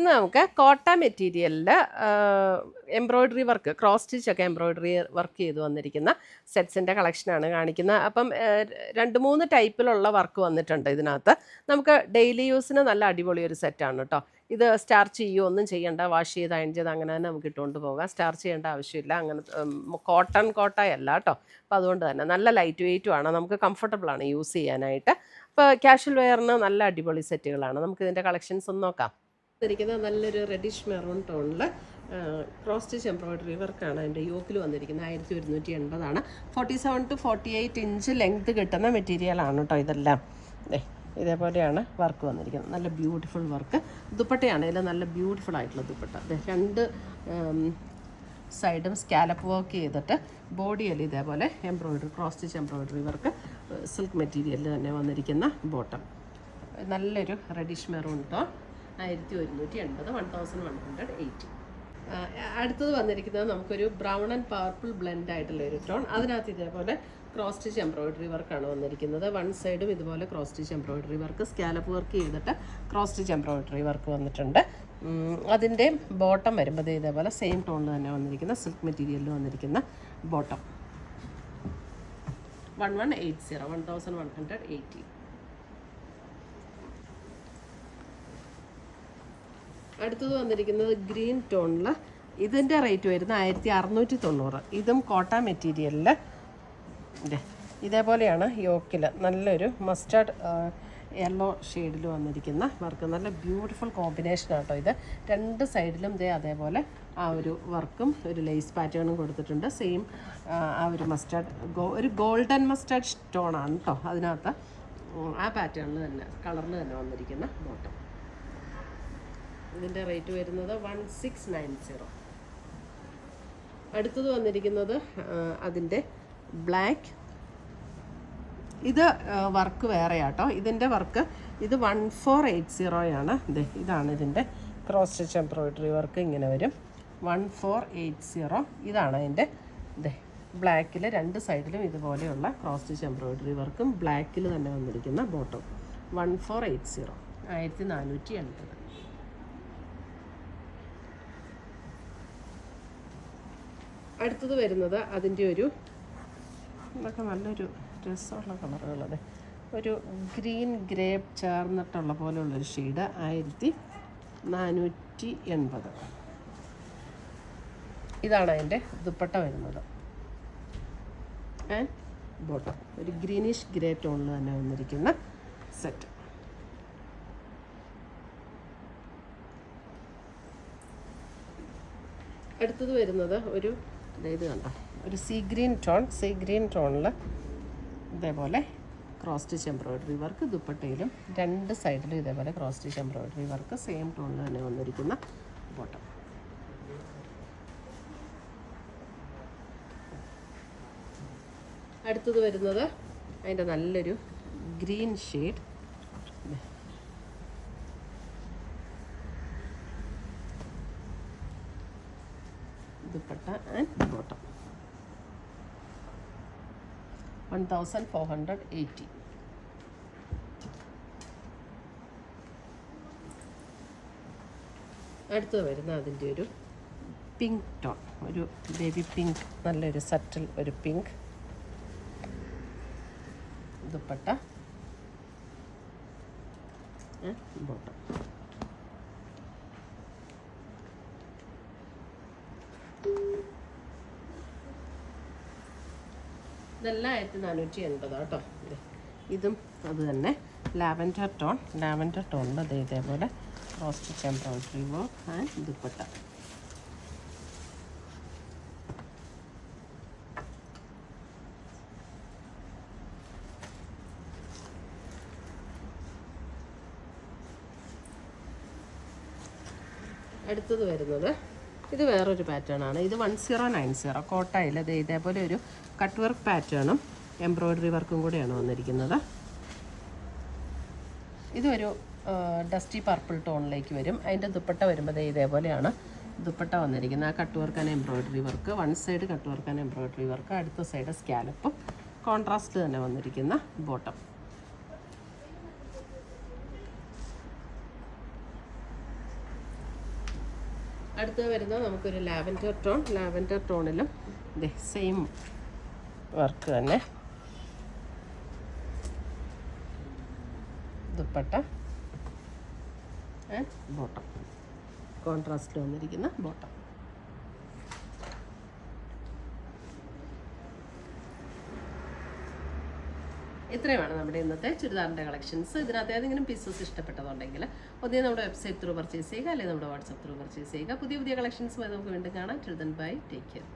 നമുക്ക് കോട്ട മെറ്റീരിയലിൽ embroidery work cross സ്റ്റിച്ചൊക്കെ എംബ്രോയ്ഡറി വർക്ക് ചെയ്ത് വന്നിരിക്കുന്ന സെറ്റ്സിൻ്റെ കളക്ഷനാണ് കാണിക്കുന്നത്. അപ്പം 2-3 ടൈപ്പിലുള്ള വർക്ക് വന്നിട്ടുണ്ട് ഇതിനകത്ത്. നമുക്ക് ഡെയിലി യൂസിന് നല്ല അടിപൊളി ഒരു സെറ്റാണ് കേട്ടോ. ഇത് സ്റ്റാർച്ച് ചെയ്യുകയോ ഒന്നും ചെയ്യേണ്ട, വാഷ് ചെയ്ത് അയൺ ചെയ്ത് അങ്ങനെ തന്നെ നമുക്ക് ഇട്ടുകൊണ്ട് പോകാം. സ്റ്റാർച്ച് ചെയ്യേണ്ട ആവശ്യമില്ല. അങ്ങനെ കോട്ടയല്ല കേട്ടോ. അപ്പോൾ അതുകൊണ്ട് തന്നെ നല്ല ലൈറ്റ് വെയ്റ്റും ആണ്, നമുക്ക് കംഫർട്ടബിളാണ് യൂസ് ചെയ്യാനായിട്ട്. അപ്പോൾ ക്യാഷ്വൽ വെയറിന് നല്ല അടിപൊളി സെറ്റുകളാണ്. നമുക്ക് ഇതിൻ്റെ കളക്ഷൻസ് ഒന്ന് നോക്കാം. വന്നിരിക്കുന്നത് നല്ലൊരു റെഡിഷ് മെറൂൺ ടോണിൽ ക്രോസ് സ്റ്റിച്ച് എംബ്രോയ്ഡറി വർക്കാണ് അതിൻ്റെ യോക്കിൽ വന്നിരിക്കുന്നത്. 1180 47 to 48 ഇഞ്ച് ലെങ്ത് കിട്ടുന്ന മെറ്റീരിയലാണ് കേട്ടോ ഇതെല്ലാം. ഇതേപോലെയാണ് വർക്ക് വന്നിരിക്കുന്നത്. നല്ല ബ്യൂട്ടിഫുൾ വർക്ക്. ദുപ്പട്ടയാണ് ഇതിൽ നല്ല ബ്യൂട്ടിഫുൾ ആയിട്ടുള്ള ദുപ്പട്ട. 2 സൈഡും സ്കാലപ്പ് വർക്ക് ചെയ്തിട്ട് ബോഡിയിൽ ഇതേപോലെ embroidery cross stitch embroidery work silk മെറ്റീരിയലിൽ തന്നെ വന്നിരിക്കുന്ന ബോട്ടം. നല്ലൊരു റെഡിഷ് മെറൂൺ ടോൺ 1180 1180. അടുത്തത് വന്നിരിക്കുന്നത് നമുക്കൊരു ബ്രൗൺ ആൻഡ് പർപ്പിൾ ബ്ലെൻഡ് ആയിട്ടുള്ള ഒരു ടോൺ. അതിനകത്ത് ഇതേപോലെ ക്രോസ് സ്റ്റിച്ച് എംബ്രോയ്ഡറി വർക്കാണ് വന്നിരിക്കുന്നത്. 1 സൈഡും ഇതുപോലെ cross stitch embroidery work scallop work ചെയ്തിട്ട് ക്രോസ് സ്റ്റിച്ച് എംബ്രോയ്ഡറി വർക്ക് വന്നിട്ടുണ്ട്. അതിൻ്റെ ബോട്ടം വരുമ്പോൾ ഇതേപോലെ സെയിം ടോണിൽ തന്നെ വന്നിരിക്കുന്ന സിൽക്ക് മെറ്റീരിയലിൽ വന്നിരിക്കുന്ന ബോട്ടം 1180. അടുത്തത് വന്നിരിക്കുന്നത് ഗ്രീൻ ടോണിൽ. ഇതിൻ്റെ റേറ്റ് വരുന്നത് 1690. ഇതും കോട്ട മെറ്റീരിയലിൽ ഇതേപോലെയാണ് യോക്കിൽ നല്ലൊരു മസ്റ്റാർഡ് യെല്ലോ ഷെയ്ഡിൽ വന്നിരിക്കുന്ന വർക്ക്. നല്ല ബ്യൂട്ടിഫുൾ കോമ്പിനേഷൻ ആട്ടോ ഇത്. 2 സൈഡിലും അതേപോലെ ആ ഒരു വർക്കും ഒരു ലേസ് പാറ്റേണും കൊടുത്തിട്ടുണ്ട്. സെയിം ആ ഒരു ഒരു ഗോൾഡൻ മസ്റ്റാർഡ് സ്റ്റോണാണ് കേട്ടോ അതിനകത്ത്. ആ പാറ്റേണിൽ തന്നെ കളറിൽ തന്നെ വന്നിരിക്കുന്ന ബോട്ടം. ഇതിൻ്റെ റേറ്റ് വരുന്നത് 1690. അടുത്തത് വന്നിരിക്കുന്നത് അതിൻ്റെ ബ്ലാക്ക്. ഇത് വർക്ക് വേറെയാട്ടോ. ഇതിൻ്റെ വർക്ക് ഇത് 1480 ഇതാണ് ഇതിൻ്റെ ക്രോസ് സ്റ്റിച്ച് എംബ്രോയ്ഡറി വർക്ക്. ഇങ്ങനെ വരും 1480. ഇതാണ് അതിൻ്റെ ബ്ലാക്കിൽ 2 സൈഡിലും ഇതുപോലെയുള്ള ക്രോസ് സ്റ്റിച്ച് എംബ്രോയ്ഡറി വർക്കും ബ്ലാക്കിൽ തന്നെ വന്നിരിക്കുന്ന ബോട്ടം 1480 1480. അടുത്തത് വരുന്നത് അതിൻ്റെ ഇതൊക്കെ നല്ലൊരു രസമുള്ള കളറുകളത്. ഒരു ഗ്രീൻ ഗ്രേപ്പ് ചേർന്നിട്ടുള്ള പോലെയുള്ളൊരു ഷെയ്ഡ് 1480. ഇതാണ് അതിൻ്റെ ദുപ്പട്ട വരുന്നത് ആൻഡ് ബോട്ടം. ഒരു ഗ്രീനിഷ് ഗ്രേ ടോണിൽ തന്നെ വന്നിരിക്കുന്ന സെറ്റ്. അടുത്തത് വരുന്നത് ഇത് കണ്ടോ, ഒരു സീ ഗ്രീൻ ടോണിൽ ഇതേപോലെ ക്രോസ് സ്റ്റിച്ച് എംബ്രോയ്ഡറി വർക്ക്. ദുപ്പട്ടയിലും 2 സൈഡിലും ഇതേപോലെ cross stitch embroidery work same ടോണിൽ തന്നെ വന്നിരിക്കുന്ന ബോട്ടം. അടുത്തത് വരുന്നത് അതിൻ്റെ നല്ലൊരു green shade. Dupatta and bottom 1480. അടുത്തത് വരുന്ന അതിൻ്റെ ഒരു പിങ്ക് ടോൺ, ഒരു ബേബി പിങ്ക്, നല്ലൊരു സറ്റിൽ ഒരു പിങ്ക്. ദുപ്പട്ട ബോട്ടം. ഇതെല്ലാം 1480 കേട്ടോ. ഇതും അത് തന്നെ ലാവൻഡർ ടോണിൽ ഇതേപോലെ cross stitch embroidery work and dupatta. അടുത്തത് വരുന്നത് ഇത് വേറൊരു പാറ്റേൺ ആണ്. ഇത് 1090 കോട്ടയിൽ ഇതേപോലെ ഒരു കട്ട് വർക്ക് പാറ്റേണും എംബ്രോയ്ഡറി വർക്കും കൂടെയാണ് വന്നിരിക്കുന്നത്. ഇതൊരു ഡസ്റ്റി പർപ്പിൾ ടോണിലേക്ക് വരും. അതിൻ്റെ ദുപ്പട്ട വരുമ്പോൾ ഇതേപോലെയാണ് ദുപ്പട്ട വന്നിരിക്കുന്നത്. ആ cut work and embroidery work, 1 side cut work and embroidery work, അടുത്ത സൈഡ് സ്കാലപ്പും കോൺട്രാസ്റ്റ് തന്നെ വന്നിരിക്കുന്ന ബോട്ടം. അടുത്ത് വരുന്നത് നമുക്കൊരു ലാവൻഡർ ടോണിലും സെയിം വർക്ക് തന്നെ. ദുപ്പട്ട ആൻഡ് ബോട്ടം, കോൺട്രാസ്റ്റിൽ വന്നിരിക്കുന്ന ബോട്ടം. ഇത്രയുമാണ് നമ്മുടെ ഇന്നത്തെ ചുരിദാറിൻ്റെ കളക്ഷൻസ്. ഇതിനകത്ത് ഏതെങ്കിലും പീസസ് ഇഷ്ടപ്പെട്ടതുണ്ടെങ്കിൽ ഒന്നേ നമ്മുടെ വെബ്സൈറ്റ് ത്രൂ പർച്ചേസ് ചെയ്യുക, അല്ലെങ്കിൽ നമ്മുടെ വാട്സപ്പ് ത്രൂ പർച്ചേസ് ചെയ്യുക. പുതിയ കളക്ഷൻസുമായി നമുക്ക് വീണ്ടും കാണാം. Till then bye, take care.